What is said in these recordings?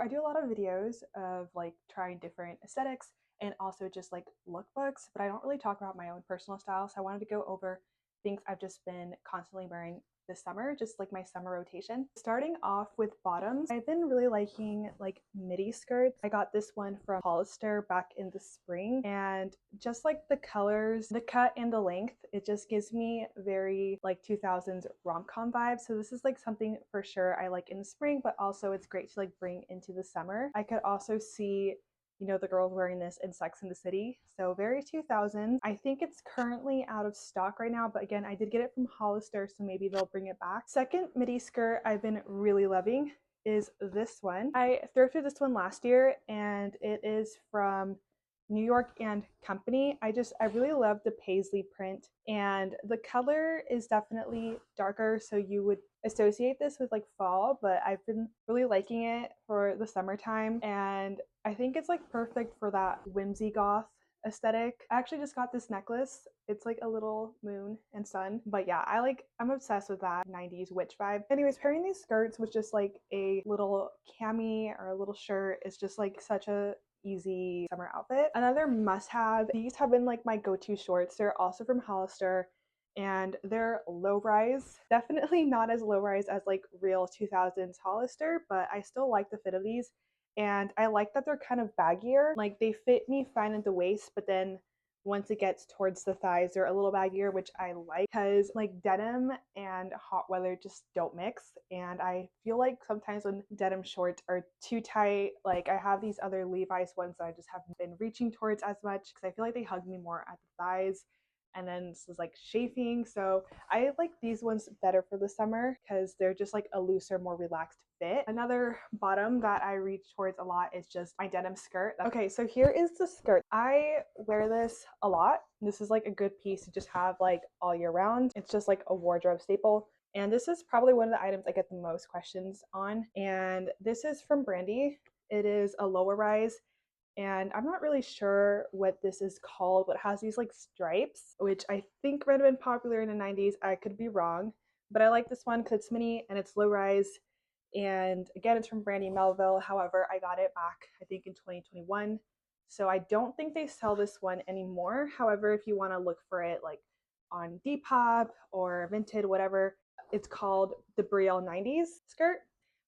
I do a lot of videos of like trying different aesthetics and also just like lookbooks, but I don't really talk about my own personal style. So I wanted to go over things I've just been constantly wearing this summer, just like my summer rotation. Starting off with bottoms, I've been really liking like midi skirts. I got this one from Hollister back in the spring, and just like the colors, the cut, and the length, it just gives me very like 2000s rom-com vibes. So this is like something for sure I like in the spring, but also it's great to like bring into the summer. I could also see the girls wearing this in Sex and the City. So very 2000s. I think it's currently out of stock right now, but again, I did get it from Hollister, so maybe they'll bring it back. Second midi skirt I've been really loving is this one. I thrifted this one last year, and it is from New York and Company. I really love the paisley print, and the color is definitely darker, so you would associate this with like fall, but I've been really liking it for the summertime, and I think it's like perfect for that whimsy goth aesthetic. I actually just got this necklace. It's like a little moon and sun. But yeah, I'm obsessed with that 90s witch vibe. Anyways, pairing these skirts with just like a little cami or a little shirt is just like such a easy summer outfit. Another must have, these have been like my go-to shorts. They're also from Hollister, and they're low rise. Definitely not as low rise as like real 2000s Hollister, but I still like the fit of these. And I like that they're kind of baggier. Like they fit me fine at the waist, but then once it gets towards the thighs, they're a little baggier, which I like because like denim and hot weather just don't mix. And I feel like sometimes when denim shorts are too tight, like I have these other Levi's ones that I just haven't been reaching towards as much because I feel like they hug me more at the thighs. And then this is like chafing. So I like these ones better for the summer because they're just like a looser, more relaxed fit. Another bottom that I reach towards a lot is just my denim skirt. Okay, so here is the skirt. I wear this a lot. This is like a good piece to just have like all year round. It's just like a wardrobe staple. And this is probably one of the items I get the most questions on. And this is from Brandy. It is a lower rise, and I'm not really sure what this is called, but it has these like stripes, which I think might have been popular in the 90s. I could be wrong, but I like this one because it's mini and it's low rise. And again, it's from Brandy Melville. However, I got it back, I think, in 2021. So I don't think they sell this one anymore. However, if you want to look for it like on Depop or Vinted, whatever, it's called the Brielle 90s skirt.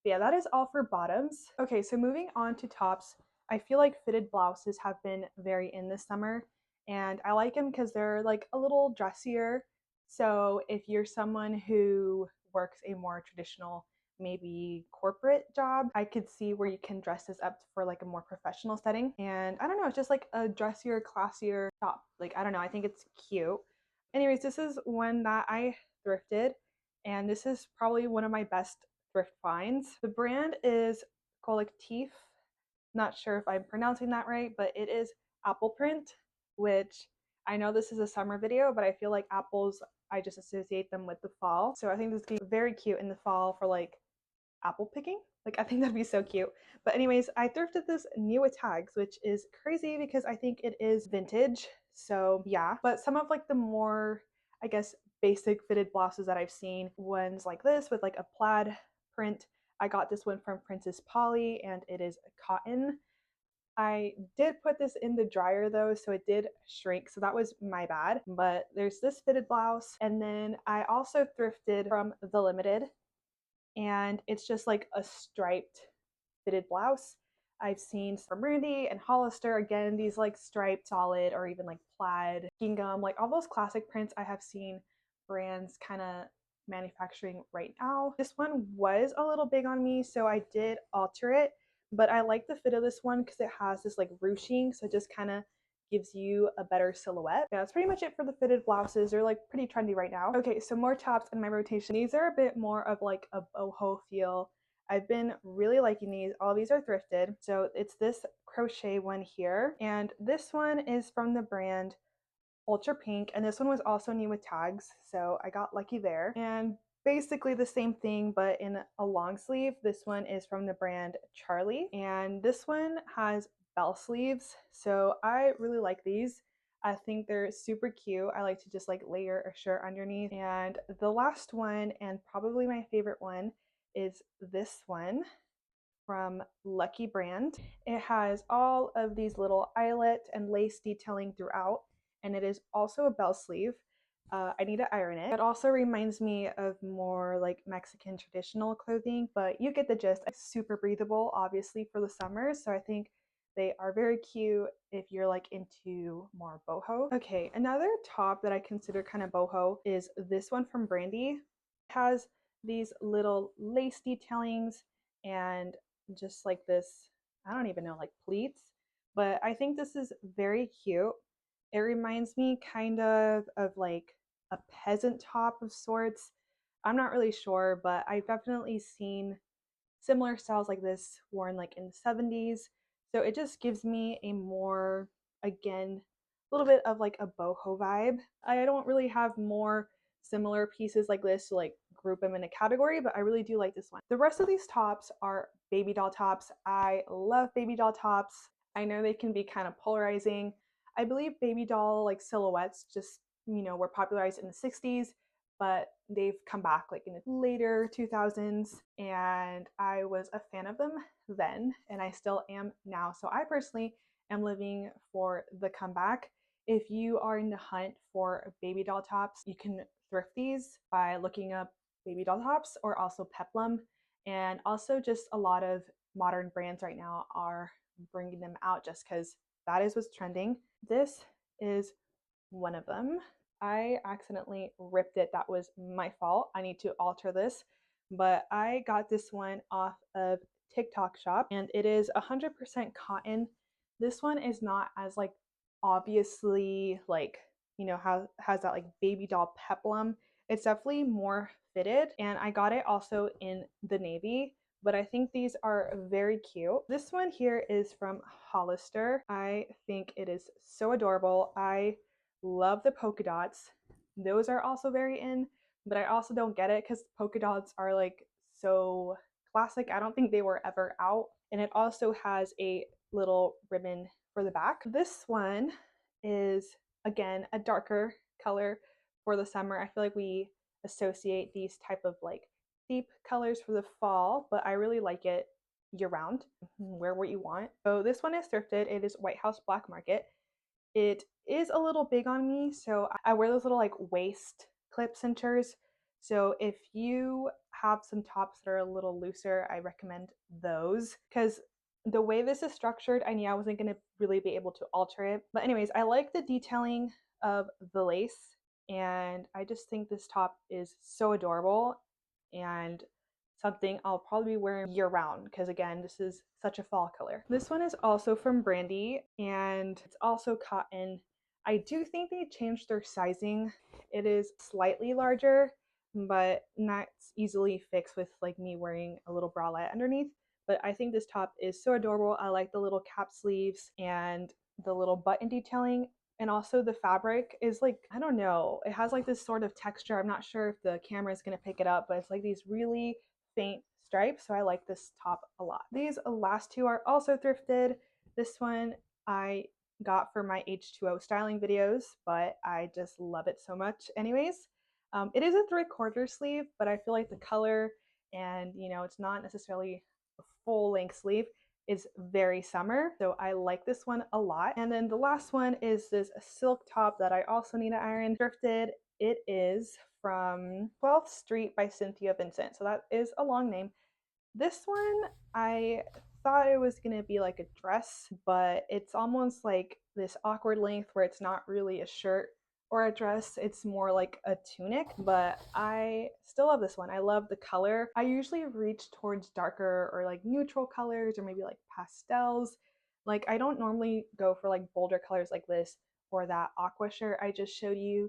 But yeah, that is all for bottoms. Okay, so moving on to tops. I feel like fitted blouses have been very in this summer, and I like them because they're like a little dressier. So if you're someone who works a more traditional, maybe corporate job, I could see where you can dress this up for like a more professional setting. And I don't know, it's just like a dressier, classier top. Like, I don't know, I think it's cute. Anyways, this is one that I thrifted, and this is probably one of my best thrift finds. The brand is Collectif. Not sure if I'm pronouncing that right, but it is apple print, which I know this is a summer video, but I feel like apples, I just associate them with the fall. So I think this could be very cute in the fall for like apple picking. Like I think that'd be so cute. But anyways, I thrifted this new with tags, which is crazy because I think it is vintage. So yeah, but some of like the more, I guess, basic fitted blouses that I've seen, ones like this with like a plaid print. I got this one from Princess Polly, and it is cotton. I did put this in the dryer though, so it did shrink, so that was my bad. But there's this fitted blouse, and then I also thrifted from The Limited, and it's just like a striped fitted blouse. I've seen from Randy and Hollister, again, these like striped solid or even like plaid, gingham, like all those classic prints I have seen brands kind of manufacturing right now. This one was a little big on me, so I did alter it, but I like the fit of this one because it has this like ruching, so it just kind of gives you a better silhouette. Yeah, that's pretty much it for the fitted blouses. They're like pretty trendy right now. Okay, so more tops in my rotation. These are a bit more of like a boho feel. I've been really liking these. All these are thrifted. So it's this crochet one here, and this one is from the brand Ultra Pink, and this one was also new with tags, so I got lucky there. And basically the same thing, but in a long sleeve. This one is from the brand Charlie, and this one has bell sleeves, so I really like these. I think they're super cute. I like to just like layer a shirt underneath. And the last one, and probably my favorite one, is this one, from Lucky brand. It has all of these little eyelet and lace detailing throughout, and it is also a bell sleeve. I need to iron it. It also reminds me of more like Mexican traditional clothing, but you get the gist. It's super breathable, obviously, for the summer, so I think they are very cute if you're like into more boho. Okay, another top that I consider kind of boho is this one from Brandy. It has these little lace detailings and just like this, I don't even know, like pleats, but I think this is very cute. It reminds me kind of like a peasant top of sorts. I'm not really sure, but I've definitely seen similar styles like this worn like in the 70s. So it just gives me a more, again, a little bit of like a boho vibe. I don't really have more similar pieces like this to like group them in a category, but I really do like this one. The rest of these tops are baby doll tops. I love baby doll tops. I know they can be kind of polarizing. I believe baby doll like silhouettes just, were popularized in the 60s, but they've come back like in the later 2000s, and I was a fan of them then, and I still am now. So I personally am living for the comeback. If you are in the hunt for baby doll tops, you can thrift these by looking up baby doll tops or also peplum. And also just a lot of modern brands right now are bringing them out just because that is what's trending. This is one of them. I accidentally ripped it. That was my fault. I need to alter this. But I got this one off of TikTok shop, and it is 100% cotton. This one is not as like obviously like, how has that like baby doll peplum. It's definitely more fitted, and I got it also in the navy, but I think these are very cute. This one here is from Hollister. I think it is so adorable. I love the polka dots. Those are also very in, but I also don't get it because polka dots are like so classic. I don't think they were ever out. And it also has a little ribbon for the back. This one is, again, a darker color for the summer. I feel like we associate these type of like deep colors for the fall, but I really like it year round. Wear what you want. So this one is thrifted. It is White House Black Market. It is a little big on me, so I wear those little like waist clip cinchers. So if you have some tops that are a little looser, I recommend those because the way this is structured, I knew I wasn't going to really be able to alter it. But anyways, I like the detailing of the lace, and I just think this top is so adorable and something I'll probably be wearing year round because again, this is such a fall color. This one is also from Brandy, and it's also cotton. I do think they changed their sizing. It is slightly larger, but that's easily fixed with like me wearing a little bralette underneath. But I think this top is so adorable. I like the little cap sleeves and the little button detailing. And also the fabric is like, I don't know, it has like this sort of texture. I'm not sure if the camera is going to pick it up, but it's like these really faint stripes, so I like this top a lot. These last two are also thrifted. This one I got for my H2O styling videos, but I just love it so much anyways. It is a 3/4 sleeve, but I feel like the color and it's not necessarily a full length sleeve is very summer, so I like this one a lot. And then the last one is this silk top that I also need to iron. Thrifted. It is from 12th Street by Cynthia Vincent. So that is a long name. This one, I thought it was going to be like a dress, but it's almost like this awkward length where it's not really a shirt or a dress. It's more like a tunic, but I still love this one. I love the color. I usually reach towards darker or like neutral colors or maybe like pastels. Like I don't normally go for like bolder colors like this or that aqua shirt I just showed you,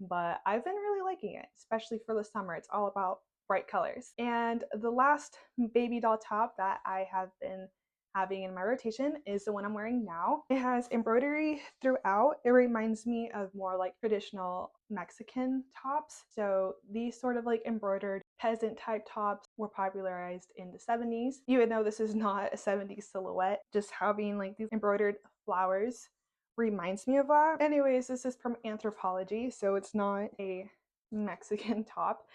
but I've been really liking it, especially for the summer. It's all about bright colors. And the last baby doll top that I have been having in my rotation is the one I'm wearing now. It has embroidery throughout. It reminds me of more like traditional Mexican tops. So these sort of like embroidered peasant type tops were popularized in the 70s. Even though this is not a 70s silhouette, just having like these embroidered flowers reminds me of that. Anyways, this is from Anthropology, so it's not a Mexican top,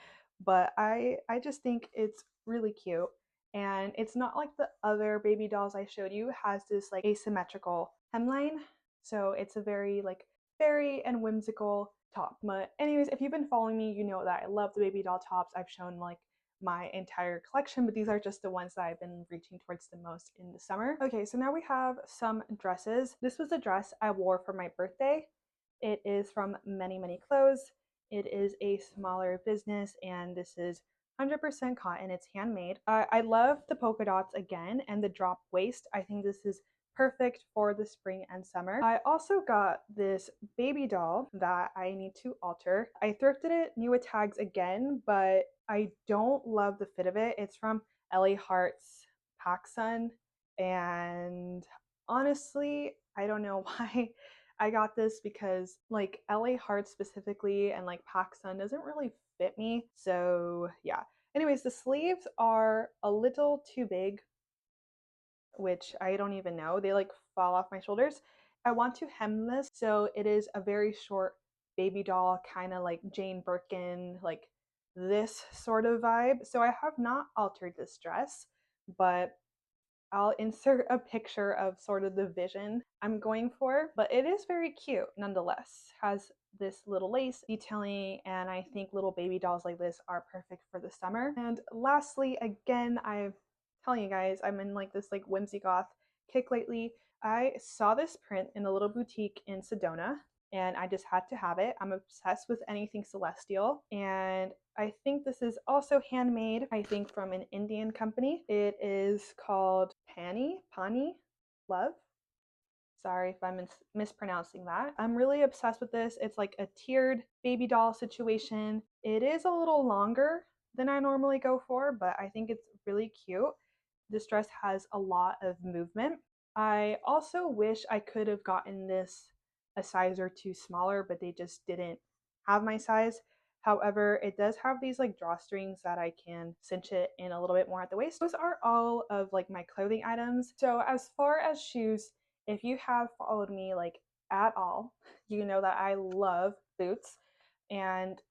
but I just think it's really cute. and it's not like the other baby dolls I showed you has this like asymmetrical hemline. So it's a very like fairy and whimsical top. But anyways, if you've been following me, you know that I love the baby doll tops. I've shown like my entire collection, but these are just the ones that I've been reaching towards the most in the summer. Okay, so now we have some dresses. This was a dress I wore for my birthday. It is from Many Many Clothes. It is a smaller business, and this is 100% cotton. It's handmade. I love the polka dots again and the drop waist. I think this is perfect for the spring and summer. I also got this baby doll that I need to alter. I thrifted it new with tags again, but I don't love the fit of it. It's from Ellie Hart's PacSun, and honestly, I don't know why I got this, because like LA Heart specifically and like PacSun doesn't really fit me. So yeah. Anyways, the sleeves are a little too big, which I don't even know. They like fall off my shoulders. I want to hem this so it is a very short baby doll, kind of like Jane Birkin, like this sort of vibe. So I have not altered this dress, but I'll insert a picture of sort of the vision I'm going for, but it is very cute nonetheless. Has this little lace detailing, and I think little baby dolls like this are perfect for the summer. And lastly, again, I'm telling you guys, I'm in like this like whimsy goth kick lately. I saw this print in a little boutique in Sedona, and I just had to have it. I'm obsessed with anything celestial, and I think this is also handmade, I think from an Indian company. It is called Pani Love. Sorry if I'm mispronouncing that. I'm really obsessed with this. It's like a tiered baby doll situation. It is a little longer than I normally go for, but I think it's really cute. This dress has a lot of movement. I also wish I could have gotten this a size or two smaller, but they just didn't have my size. However, it does have these like drawstrings that I can cinch it in a little bit more at the waist. Those are all of like my clothing items. So as far as shoes, if you have followed me like at all, you know that I love boots, and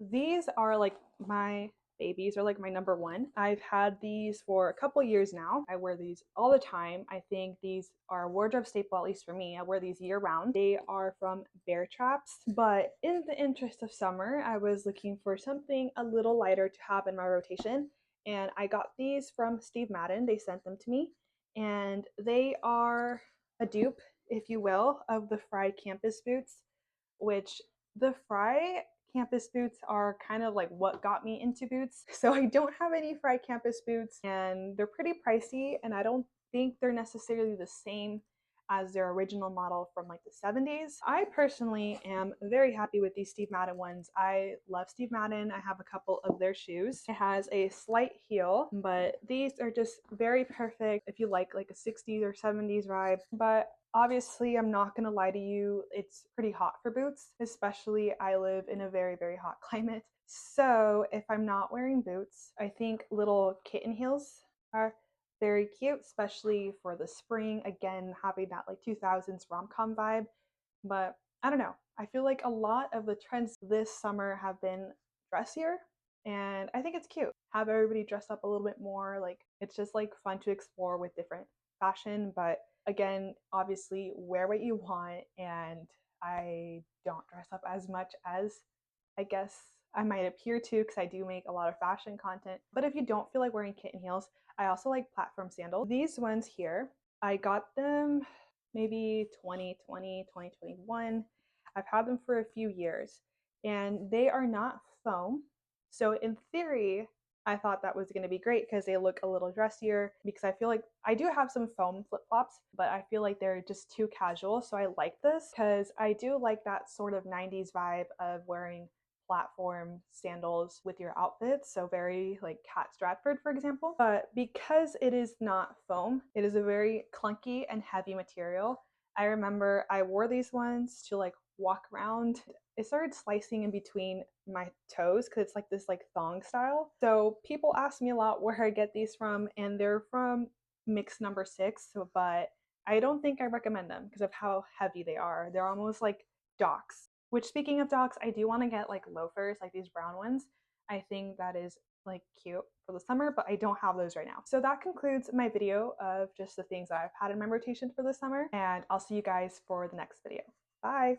these are like my babies, are like my number one. I've had these for a couple years now. I wear these all the time. I think these are a wardrobe staple, at least for me. I wear these year round. They are from Bear Traps, but in the interest of summer, I was looking for something a little lighter to have in my rotation, and I got these from Steve Madden. They sent them to me, and they are a dupe, if you will, of the Fry campus boots, which the Fry campus boots are kind of like what got me into boots. So I don't have any Fry campus boots, and they're pretty pricey, and I don't think they're necessarily the same as their original model from like the 70s. I personally am very happy with these Steve Madden ones. I love Steve Madden. I have a couple of their shoes. It has a slight heel, but these are just very perfect if you like a 60s or 70s vibe. But obviously, I'm not gonna lie to you, it's pretty hot for boots, especially I live in a very, very hot climate. So if I'm not wearing boots, I think little kitten heels are very cute, especially for the spring. Again, having that like 2000s rom-com vibe. But I don't know. I feel like a lot of the trends this summer have been dressier, and I think it's cute. Have everybody dress up a little bit more. Like it's just like fun to explore with different fashion, but again, obviously wear what you want, and I don't dress up as much as I guess I might appear to, because I do make a lot of fashion content. But if you don't feel like wearing kitten heels, I also like platform sandals. These ones here, I got them maybe 2020, 2021. I've had them for a few years, and they are not foam. So in theory, I thought that was going to be great because they look a little dressier, because I feel like I do have some foam flip-flops, but I feel like they're just too casual. So I like this because I do like that sort of 90s vibe of wearing platform sandals with your outfits, so very like Cat Stratford, for example. But because it is not foam, it is a very clunky and heavy material. I remember I wore these ones to like walk around. It started slicing in between my toes because it's like this like thong style. So people ask me a lot where I get these from, and they're from Mix number 6, but I don't think I recommend them because of how heavy they are. They're almost like docks. Which, speaking of docs, I do want to get like loafers, like these brown ones. I think that is like cute for the summer, but I don't have those right now. So that concludes my video of just the things that I've had in my rotation for the summer, and I'll see you guys for the next video. Bye!